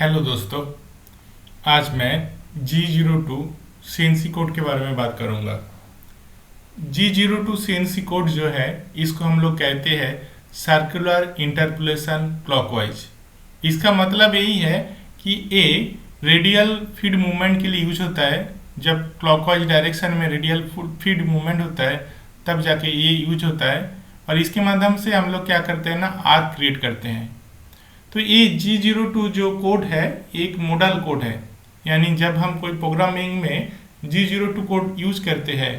Hello दोस्तों, आज मैं G02 सीएनसी कोड के बारे में बात करूंगा। G02 सीएनसी कोड जो है, इसको हम लोग कहते हैं सर्कुलर इंटरपोलेशन क्लॉकवाइज। इसका मतलब यही है कि ए रेडियल फीड मूवमेंट के लिए यूज होता है। जब क्लॉकवाइज डायरेक्शन में रेडियल फीड मूवमेंट होता है तब जाके ये यूज होता है, और इसके माध्यम से हम लोग क्या करते हैं ना, आर्क क्रिएट करते हैं। तो ये G02 जो कोड है एक मॉडल कोड है, यानी जब हम कोई प्रोग्रामिंग में G02 कोड यूज करते हैं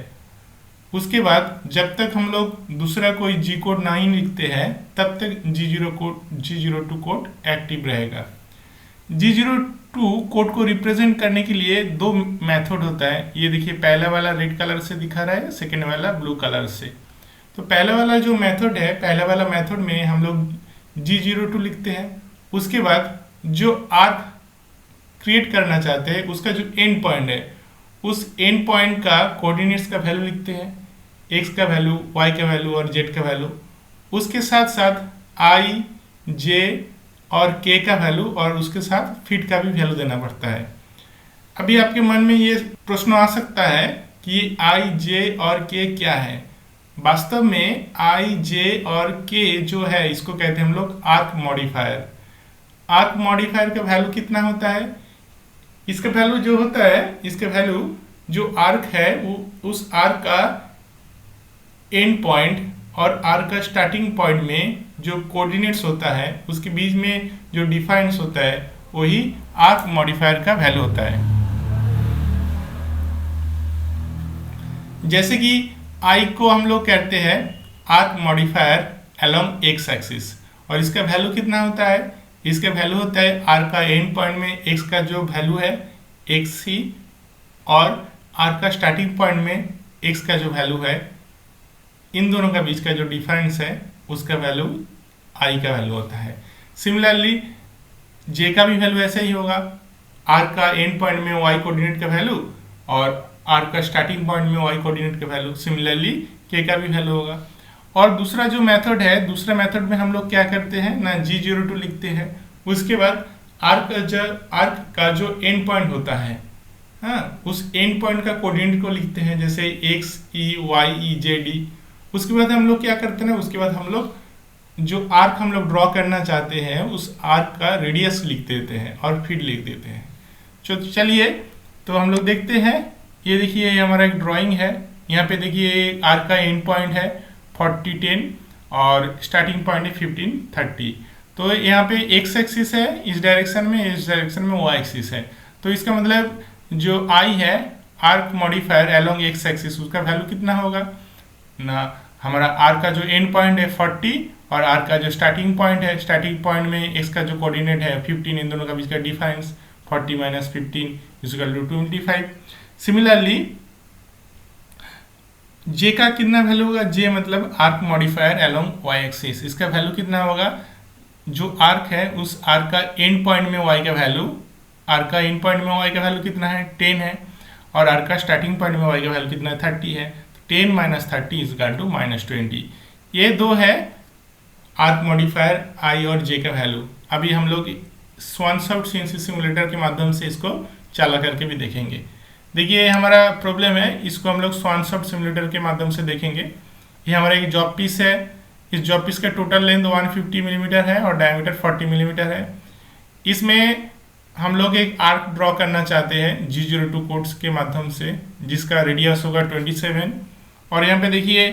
उसके बाद जब तक हम लोग दूसरा कोई जी कोड नहीं लिखते हैं तब तक G02 कोड एक्टिव रहेगा। G02 कोड को रिप्रेजेंट करने के लिए दो मेथड होता है। ये देखिए, पहला वाला रेड कलर से दिखा रहा है, सेकेंड वाला ब्लू कलर से। तो पहला वाला जो मेथड है, पहला वाला मेथड में हम लोग G02 लिखते हैं। उसके बाद जो आर्क क्रिएट करना चाहते हैं उसका जो एंड पॉइंट है, उस एंड पॉइंट का कोऑर्डिनेट्स का वैल्यू लिखते हैं, एक्स का वैल्यू, वाई का वैल्यू और जेड का वैल्यू। उसके साथ साथ आई, जे और के का वैल्यू, और उसके साथ फीट का भी वैल्यू देना पड़ता है। अभी आपके मन में ये प्रश्न आ सकता है कि आई, जे और के क्या है। वास्तव में आई, जे और के जो है इसको कहते हैं हम लोग आर्क मॉडिफायर। आर्क मॉडिफायर का वैल्यू कितना होता है? इसका वैल्यू जो होता है, इसका वैल्यू जो आर्क है वो उस आर्क का एंड पॉइंट और आर्क का स्टार्टिंग पॉइंट में जो कोऑर्डिनेट्स होता है उसके बीच में जो डिफरेंस होता है वही आर्क मॉडिफायर का वैल्यू होता है। जैसे कि आई को हम लोग कहते हैं arc modifier along x axis, और इसका वैल्यू कितना होता है? इसका वैल्यू होता है आर का एंड पॉइंट में एक्स का जो वैल्यू है एक्स ही, और आर का स्टार्टिंग पॉइंट में एक्स का जो वैल्यू है, इन दोनों का बीच का जो डिफरेंस है उसका वैल्यू आई का वैल्यू होता है। सिमिलरली जे का भी वैल्यू ऐसा ही होगा, आर का एंड पॉइंट में वाई कोऑर्डिनेट का वैल्यू और आर का स्टार्टिंग पॉइंट में वाई कोऑर्डिनेट का वैल्यू। सिमिलरली के का भी वैल्यू होगा। और दूसरा जो मेथड है, दूसरे मेथड में हम लोग क्या करते हैं ना, G02 लिखते हैं। उसके बाद आर्क का जो एंड पॉइंट होता है, हाँ, उस एंड पॉइंट का कोऑर्डिनेट को लिखते हैं, जैसे एक्स ई, वाई ई, जेड ई। उसके बाद हम लोग क्या करते हैं, उसके बाद हम लोग जो आर्क हम लोग ड्रॉ करना चाहते हैं उस आर्क का रेडियस लिख देते हैं और फीड लिख देते हैं। चलिए तो हम लोग देखते हैं। ये देखिए, ये हमारा एक ड्राइंग है। यहाँ पे देखिए आर्क का एंड पॉइंट है 40, 10 और स्टार्टिंग पॉइंट है 15, 30। तो यहाँ पे एक्स एक्सिस है इस डायरेक्शन में, इस डायरेक्शन में वाई एक्सिस है। तो इसका मतलब जो आई है arc modifier along x axis, उसका वैल्यू कितना होगा ना, हमारा आर का जो एंड पॉइंट है 40 और आर का जो स्टार्टिंग पॉइंट है, स्टार्टिंग पॉइंट में एक्स का जो कोऑर्डिनेट है 15, इन दोनों का बीच का difference 40 minus 15 equal to 25। Similarly J का कितना वैल्यू होगा? जे मतलब arc modifier along Y axis, इसका वैल्यू कितना होगा? जो आर्क है उस आर्क का एंड पॉइंट में वाई का वैल्यू, आर्क का एंड पॉइंट में वाई का वैल्यू कितना है? 10 है, और आर्क का स्टार्टिंग पॉइंट में वाई का वैल्यू कितना है? 30 है। 10 माइनस 30 इज इक्वल टू -20। ये दो है आर्क मॉडिफायर आई और जे का वैल्यू। अभी हम लोग स्वानसॉफ्ट सीएनसी सिमुलेटर के माध्यम से इसको चला करके भी देखेंगे। देखिए हमारा प्रॉब्लम है, इसको हम लोग स्वानसॉफ्ट सिमुलेटर के माध्यम से देखेंगे। ये हमारा एक जॉब पीस है। इस जॉब पीस का टोटल लेंथ 150 मिलीमीटर है और डायमीटर 40 मिलीमीटर है। इसमें हम लोग एक आर्क ड्रॉ करना चाहते हैं G02 कोड्स के माध्यम से, जिसका रेडियस होगा 27। और यहाँ पे देखिए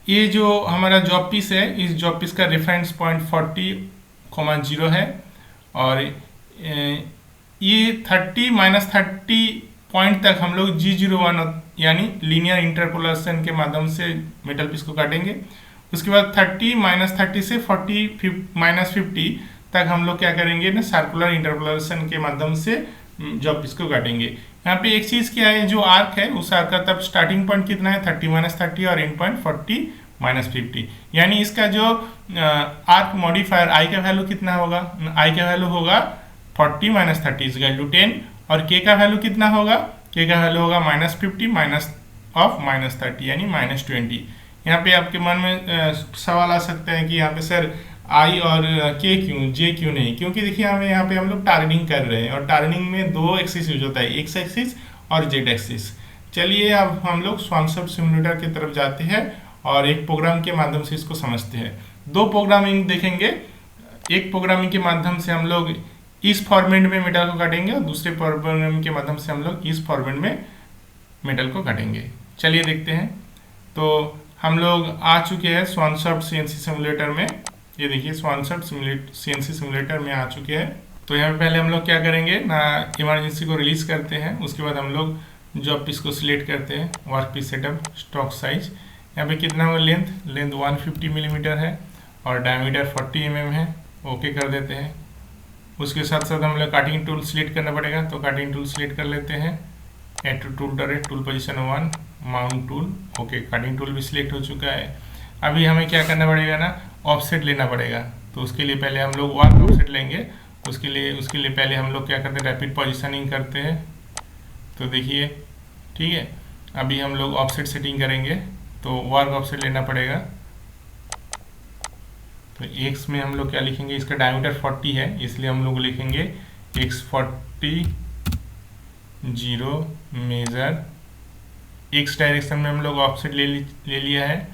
ये जो हमारा जॉब पीस है, इस जॉब पीस का रेफरेंस पॉइंट 40,0 है, और ये 30 माइनस 30 पॉइंट तक हम लोग G01 यानी लीनियर इंटरपोलेशन के माध्यम से मेटल पीस को काटेंगे। उसके बाद 30 माइनस 30 से 40 माइनस 50 तक हम लोग क्या करेंगे ना, सर्कुलर इंटरपोलेशन के माध्यम से जॉब पीस को काटेंगे। यहाँ पे एक चीज़ क्या है, जो आर्क है उस आर्क का तब स्टार्टिंग पॉइंट कितना है? 30 माइनस 30 और एंड पॉइंट 40 माइनस 50। यानी इसका जो आर्क मॉडिफायर आई का वैल्यू कितना होगा? आई का वैल्यू होगा 40 माइनस 30 इज इक्वल टू 10, और के का वैल्यू कितना होगा? के का वैल्यू होगा -50 माइनस ऑफ -30 यानी -20। यहाँ पे आपके मन में सवाल आ सकता है कि यहाँ पे सर आई और के क्यों, जे क्यों नहीं, क्योंकि देखिए हमें यहाँ पे हम लोग टारगेटिंग कर रहे हैं और टारगेटिंग में दो एक्सिस यूज होता है, एक्स एक्सिस और जेड एक्सिस। चलिए अब हम लोग स्वानसर्ट सिमुलेटर की तरफ जाते हैं और एक प्रोग्राम के माध्यम से इसको समझते हैं। दो प्रोग्रामिंग देखेंगे, एक प्रोग्रामिंग के माध्यम से हम लोग इस फॉर्मेट में मेटल को काटेंगे और दूसरे प्रोग्रामिंग के माध्यम से हम लोग इस फॉर्मेट में मेटल को काटेंगे। चलिए देखते हैं। तो हम लोग आ चुके हैं स्वानसर्ट सीएनसी सिमुलेटर में। ये देखिए स्वानसर्ट सीएनसी सिमुलेटर में आ चुके हैं। तो यहाँ पे पहले हम लोग क्या करेंगे ना, इमरजेंसी को रिलीज करते हैं, उसके बाद हम लोग जॉब पीस को सिलेक्ट करते हैं, work piece setup, stock size, यहाँ पे कितना होगा, लेंथ 150 मिलीमीटर है और डायमीटर 40 mm है। ओके कर देते हैं। उसके साथ साथ हम लोग काटिंग टूल सिलेक्ट करना पड़ेगा, तो काटिंग टूल सिलेक्ट कर लेते हैं, add to tool direct, tool position 1, mount tool. Okay, cutting tool भी सिलेक्ट हो चुका है। अभी हमें क्या करना पड़ेगा ना, ऑफसेट लेना पड़ेगा। तो उसके लिए पहले हम लोग वार्क ऑफसेट लेंगे। उसके लिए पहले हम लोग क्या करते हैं, रैपिड पोजीशनिंग करते हैं। तो देखिए ठीक है, अभी हम लोग ऑफसेट सेटिंग करेंगे, तो वार्क ऑफसेट लेना पड़ेगा। तो एक्स में हम लोग क्या लिखेंगे, इसका डायमीटर 40 है, इसलिए हम लोग लिखेंगे x40 0 मेजर। एक्स डायरेक्शन में हम लोग ऑफसेट ले लिया है।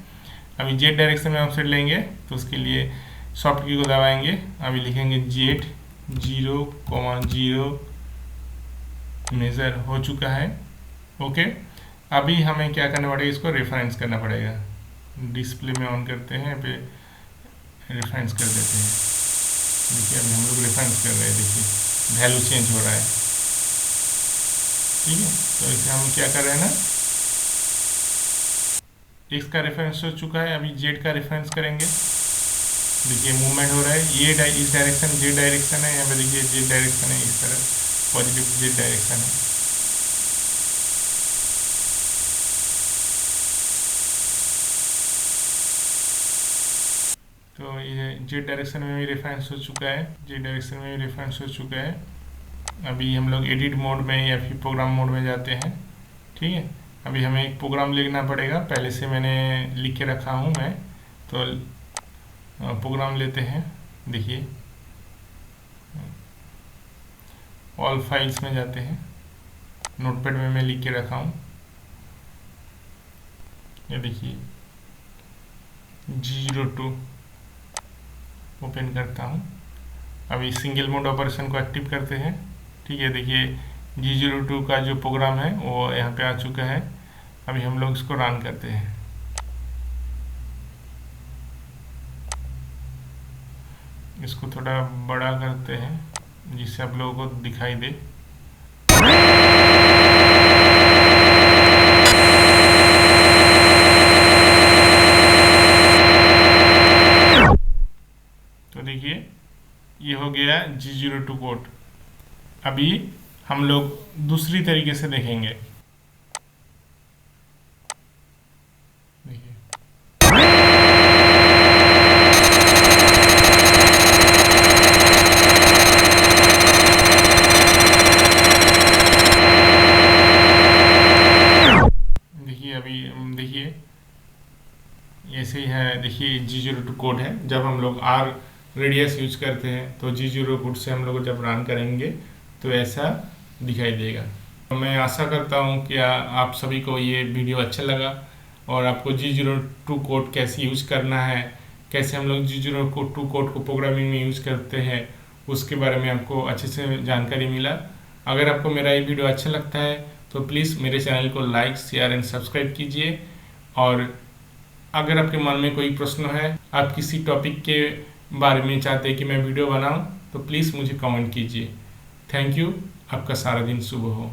अभी जेड डायरेक्शन में ऑफसेट लेंगे, तो उसके लिए सॉफ्ट की को दबाएंगे। अभी लिखेंगे जेड 0,0 मेजर हो चुका है। ओके, अभी हमें क्या करना पड़ेगा, इसको रेफरेंस करना पड़ेगा। डिस्प्ले में ऑन करते हैं, पे रेफरेंस कर देते हैं। देखिए अभी हम लोग रेफरेंस कर रहे हैं, देखिए वैल्यू चेंज हो रहा है। ठीक है, तो इसे हम क्या कर रहे हैं ना, एक्स का रेफरेंस हो चुका है, अभी जेड का रेफरेंस करेंगे। देखिए मूवमेंट हो रहा है, ये इस डायरेक्शन जेड डायरेक्शन है, यहाँ पे देखिए जेड डायरेक्शन है, इस तरह पॉजिटिव जेड डायरेक्शन है। तो ये जेड डायरेक्शन में भी रेफरेंस हो चुका है, जेड डायरेक्शन में भी रेफरेंस हो चुका है। अभी हम लोग एडिट मोड में या फिर प्रोग्राम मोड में जाते हैं। ठीक है, अभी हमें एक प्रोग्राम लिखना पड़ेगा, पहले से मैंने लिख के रखा हूँ मैं। तो प्रोग्राम लेते हैं, देखिए ऑल फाइल्स में जाते हैं, नोटपैड में मैं लिख के रखा हूँ। ये देखिए G02 ओपन करता हूँ। अभी सिंगल मोड ऑपरेशन को एक्टिव करते हैं। ठीक है, देखिए G02 का जो प्रोग्राम है वो यहाँ पे आ चुका है। अभी हम लोग इसको रन करते हैं। इसको थोड़ा बड़ा करते हैं जिससे आप लोगों को दिखाई दे। तो देखिए ये हो गया G02 कोड। अभी हम लोग दूसरी तरीके से देखेंगे। देखिए अभी देखिए ऐसे ही है। देखिए G02 कोड है। जब हम लोग आर रेडियस यूज करते हैं तो G02 कोड से हम लोग जब रन करेंगे तो ऐसा दिखाई देगा। तो मैं आशा करता हूँ कि आप सभी को ये वीडियो अच्छा लगा और आपको G02 कोड कैसे यूज करना है, कैसे हम लोग G02 कोड को प्रोग्रामिंग में यूज करते हैं, उसके बारे में आपको अच्छे से जानकारी मिला। अगर आपको मेरा ये वीडियो अच्छा लगता है तो प्लीज़ मेरे चैनल को लाइक, शेयर एंड सब्सक्राइब कीजिए। और अगर आपके मन में कोई प्रश्न है, आप किसी टॉपिक के बारे में चाहते हैं कि मैं वीडियो बनाऊं, तो प्लीज़ मुझे कमेंट कीजिए। Thank you. आपका सारा दिन शुभ हो।